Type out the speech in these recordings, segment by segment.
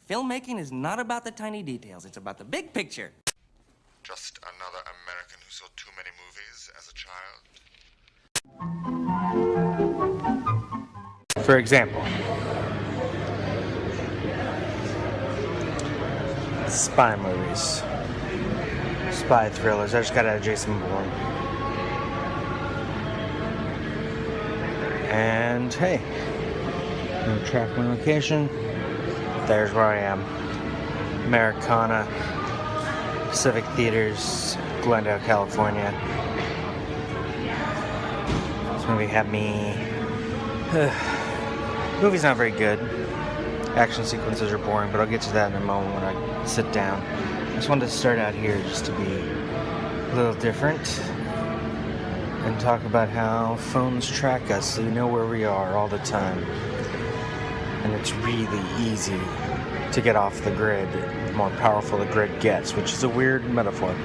Filmmaking is not about the tiny details, it's about the big picture. Just another American who saw too many movies as a child. For example, spy movies, spy thrillers. I just got out of Jason Bourne. And hey, I'm gonna track my location. There's where I am. Americana, Pacific Theaters, Glendale, California. This movie had me... movie's not very good. Action sequences are boring, but I'll get to that in a moment when I sit down. I just wanted to start out here just to be a little different and talk about how phones track us so you know where we are all the time. And it's really easy to get off the grid, the more powerful the grid gets, which is a weird metaphor.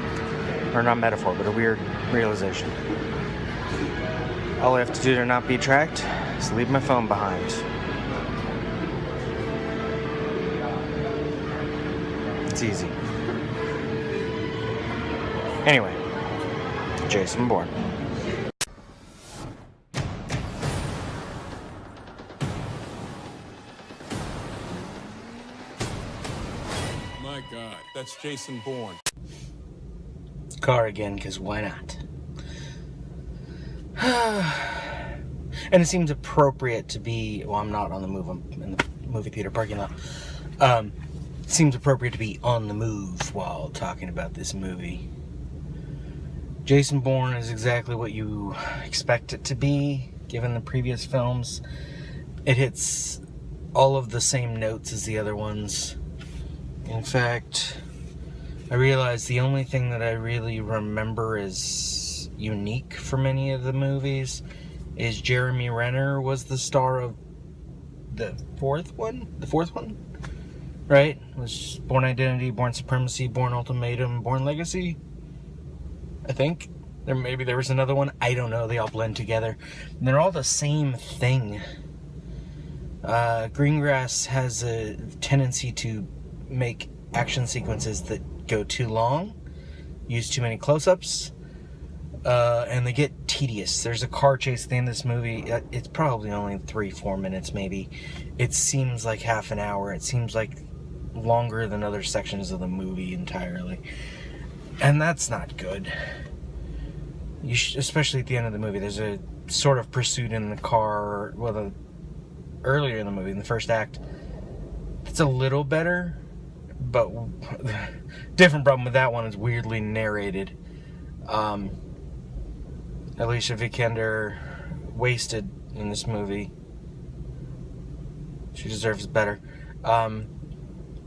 Or not metaphor, but a weird realization. All I have to do to not be tracked is leave my phone behind. It's easy. Anyway, Jason Bourne. My God, that's Jason Bourne. Car again, because why not? And it seems appropriate to be... Well, I'm not on the move. I'm in the movie theater parking lot. It seems appropriate to be on the move while talking about this movie. Jason Bourne is exactly what you expect it to be, given the previous films. It hits all of the same notes as the other ones. In fact, I realized the only thing that I really remember is unique from any of the movies is Jeremy Renner was the star of the fourth one, right? It was Bourne Identity, Bourne Supremacy, Bourne Ultimatum, Bourne Legacy, I think. Maybe there was another one, I don't know, they all blend together. And they're all the same thing. Greengrass has a tendency to make action sequences that go too long, use too many close-ups, and they get tedious. There's a car chase at the end of this movie. It's probably only 3-4 minutes, maybe. It seems like half an hour. It seems like longer than other sections of the movie entirely. And that's not good. Especially at the end of the movie, there's a sort of pursuit in the car, earlier in the movie, in the first act. It's a little better, but different problem with that one is weirdly narrated. Alicia Vikander wasted in this movie. She deserves better.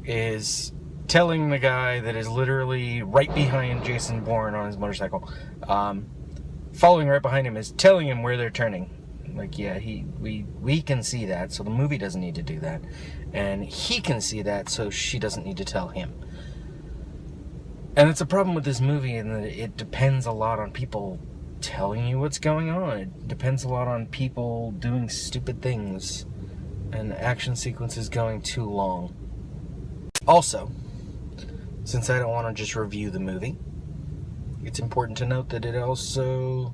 Is telling the guy that is literally right behind Jason Bourne on his motorcycle, following right behind him, is telling him where they're turning. Like, yeah, we can see that, so the movie doesn't need to do that. And he can see that, so she doesn't need to tell him. And it's a problem with this movie in that it depends a lot on people telling you what's going on. It depends a lot on people doing stupid things and action sequences going too long. Also, since I don't want to just review the movie, it's important to note that it also,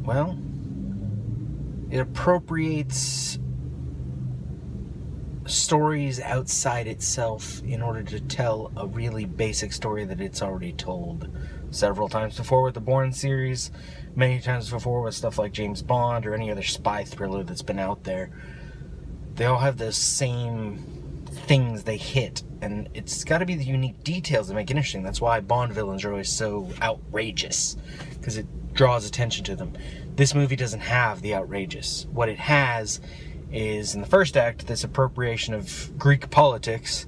well, it appropriates stories outside itself in order to tell a really basic story that it's already told several times before with the Bourne series, many times before with stuff like James Bond or any other spy thriller that's been out there. They all have the same things they hit, and it's got to be the unique details that make it interesting. That's why Bond villains are always so outrageous, because it draws attention to them. This movie doesn't have the outrageous. What it has is, in the first act, this appropriation of Greek politics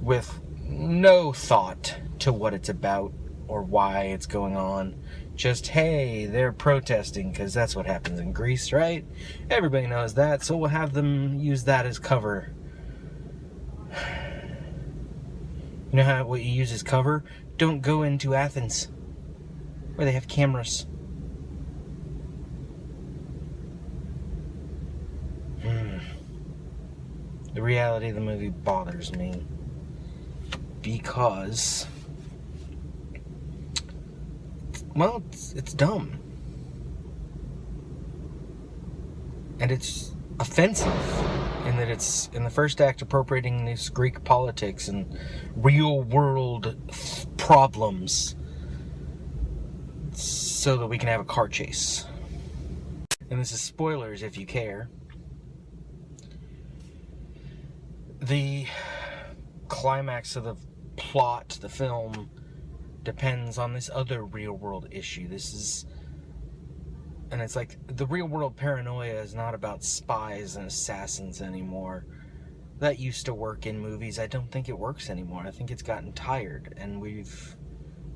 with no thought to what it's about or why it's going on. Just, hey, they're protesting, because that's what happens in Greece, right? Everybody knows that, so we'll have them use that as cover. You know what you use as cover? Don't go into Athens, where they have cameras. The reality of the movie bothers me because, well, it's dumb. And it's offensive in that it's, in the first act, appropriating this Greek politics and real world problems so that we can have a car chase. And this is spoilers if you care. The climax of the plot, the film, depends on this other real world issue. And it's like, the real world paranoia is not about spies and assassins anymore. That used to work in movies. I don't think it works anymore. I think it's gotten tired, and we've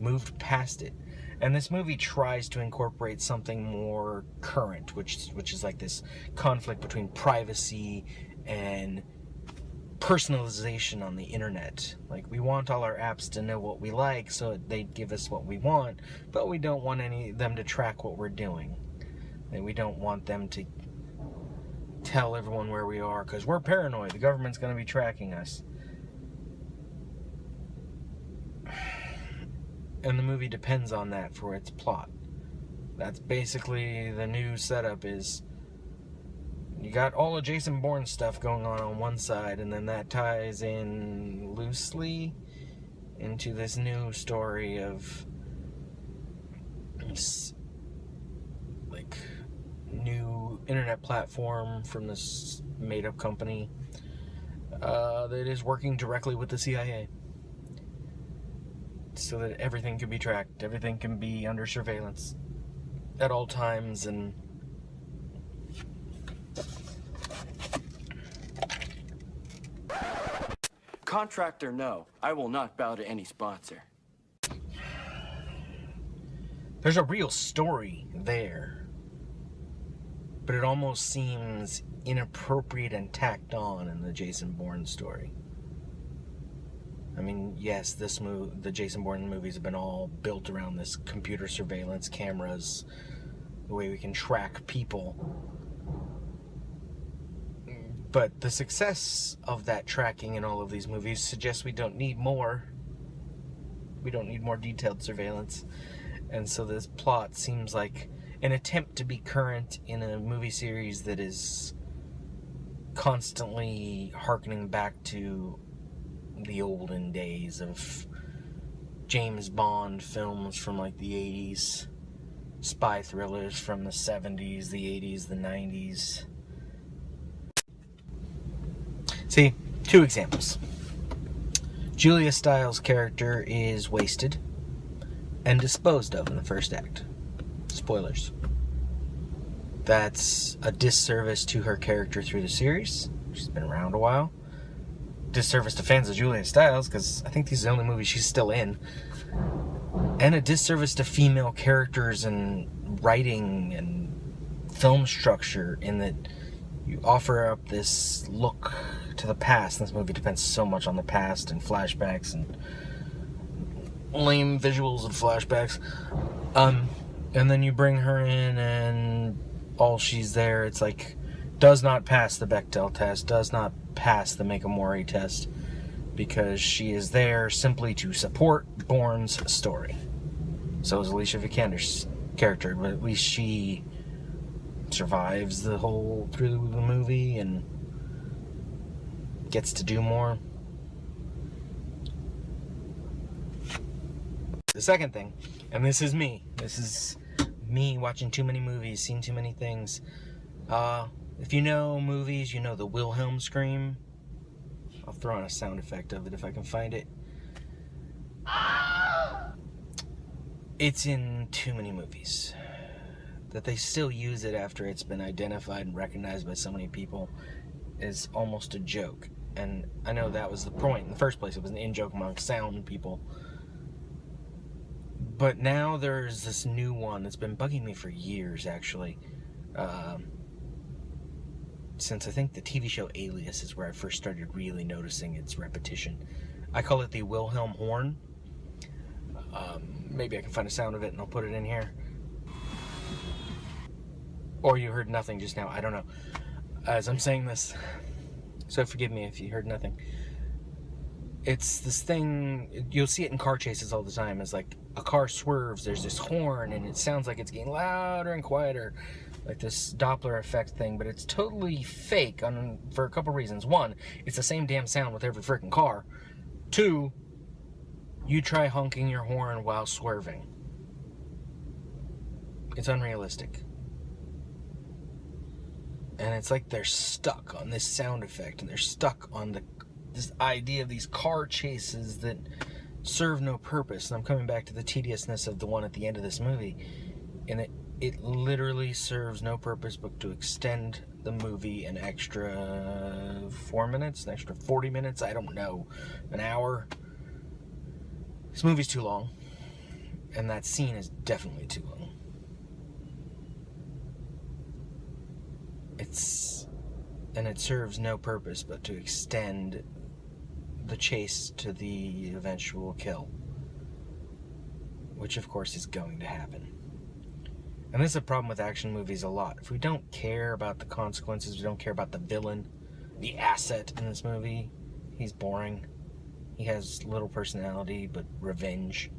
moved past it. And this movie tries to incorporate something more current, which is like this conflict between privacy and personalization on the internet. Like, we want all our apps to know what we like so they give us what we want, but we don't want them to track what we're doing. And we don't want them to tell everyone where we are because we're paranoid. The government's going to be tracking us. And the movie depends on that for its plot. That's basically the new setup. Is you got all of Jason Bourne stuff going on one side, and then that ties in loosely into this new story of this, like, new internet platform from this made-up company that is working directly with the CIA. So that everything can be tracked, everything can be under surveillance at all times, and Contractor, no. I will not bow to any sponsor. there's a real story there, but it almost seems inappropriate and tacked on in the Jason Bourne story. I mean, yes, the Jason Bourne movies have been all built around this computer surveillance, cameras, the way we can track people. But the success of that tracking in all of these movies suggests we don't need more. We don't need more detailed surveillance. And so this plot seems like an attempt to be current in a movie series that is constantly hearkening back to the olden days of James Bond films from like the 80s, spy thrillers from the 70s, the 80s, the 90s. See, two examples. Julia Stiles' character is wasted and disposed of in the first act. Spoilers. That's a disservice to her character through the series. She's been around a while. Disservice to fans of Julia Stiles, because I think these are the only movies she's still in. And a disservice to female characters and writing and film structure, in that you offer up this look to the past. This movie depends so much on the past and flashbacks and lame visuals of flashbacks. And then you bring her in and all she's there, it's like, does not pass the Bechdel test, does not pass the Make-A-Mori test, because she is there simply to support Bourne's story. So is Alicia Vikander's character, but at least she survives the whole through the movie and gets to do more. The second thing, and this is me watching too many movies, seeing too many things. If you know movies, you know the Wilhelm scream. I'll throw in a sound effect of it if I can find it. It's in too many movies. That they still use it after it's been identified and recognized by so many people is almost a joke. And I know that was the point in the first place. It was an in-joke among sound people. But now there's this new one that's been bugging me for years, actually. Since I think the TV show Alias is where I first started really noticing its repetition. I call it the Wilhelm horn. Maybe I can find a sound of it and I'll put it in here. Or you heard nothing just now, I don't know. As I'm saying this, so forgive me if you heard nothing. It's this thing, you'll see it in car chases all the time, is like a car swerves, there's this horn, and it sounds like it's getting louder and quieter, like this Doppler effect thing, but it's totally fake for a couple reasons. One, it's the same damn sound with every freaking car. Two, you try honking your horn while swerving. It's unrealistic. And it's like they're stuck on this sound effect, and they're stuck on this idea of these car chases that serve no purpose. And I'm coming back to the tediousness of the one at the end of this movie. And it literally serves no purpose but to extend the movie an extra 4 minutes, an extra 40 minutes, I don't know, an hour. This movie's too long. And that scene is definitely too long. And it serves no purpose but to extend the chase to the eventual kill, which of course is going to happen. And this is a problem with action movies a lot. If we don't care about the consequences, we don't care about the villain, the asset in this movie, he's boring. He has little personality but revenge.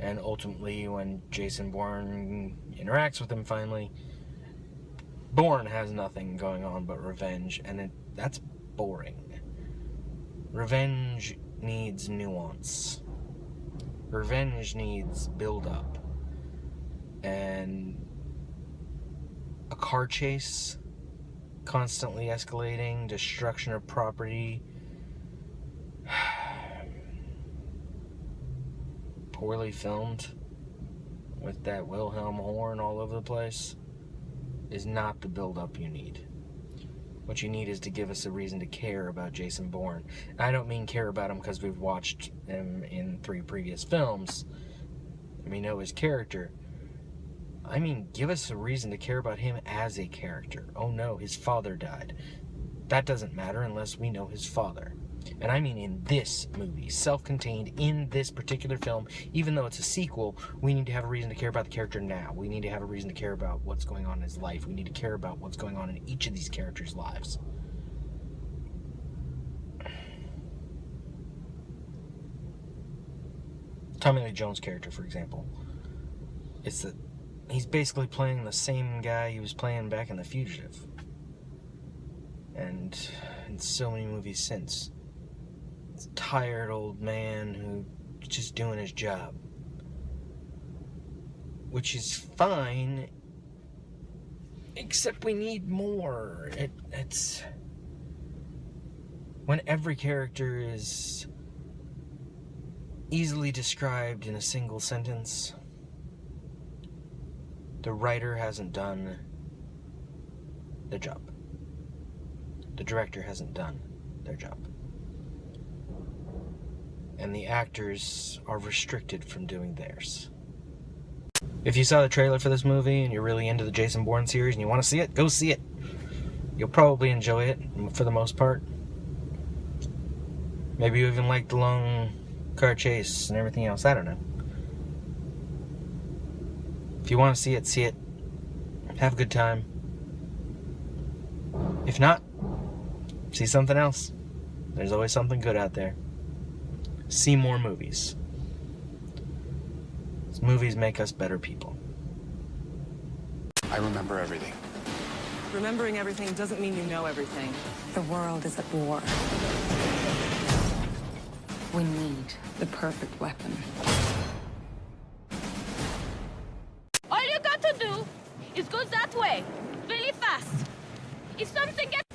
And ultimately, when Jason Bourne interacts with him finally, Bourne has nothing going on but revenge, and that's boring. Revenge needs nuance. Revenge needs build-up. And a car chase, constantly escalating, destruction of property, poorly filmed, with that Wilhelm horn all over the place, is not the build-up you need. What you need is to give us a reason to care about Jason Bourne. And I don't mean care about him because we've watched him in 3 previous films and we know his character. I mean, give us a reason to care about him as a character. Oh no, his father died. That doesn't matter unless we know his father. And I mean in this movie, self-contained in this particular film, even though it's a sequel, we need to have a reason to care about the character now. We need to have a reason to care about what's going on in his life. We need to care about what's going on in each of these characters' lives. Tommy Lee Jones' character, for example, he's basically playing the same guy he was playing back in The Fugitive. And in so many movies since. It's a tired old man who's just doing his job. Which is fine, except we need more. It's when every character is easily described in a single sentence, the writer hasn't done their job. The director hasn't done their job. And the actors are restricted from doing theirs. If you saw the trailer for this movie and you're really into the Jason Bourne series and you want to see it, go see it. You'll probably enjoy it for the most part. Maybe you even like the long car chase and everything else. I don't know. If you want to see it, see it. Have a good time. If not, see something else. There's always something good out there. See more movies. These movies make us better people. I remember everything. Remembering everything doesn't mean you know everything. The world is at war. We need the perfect weapon. All you got to do is go that way, really fast. If something gets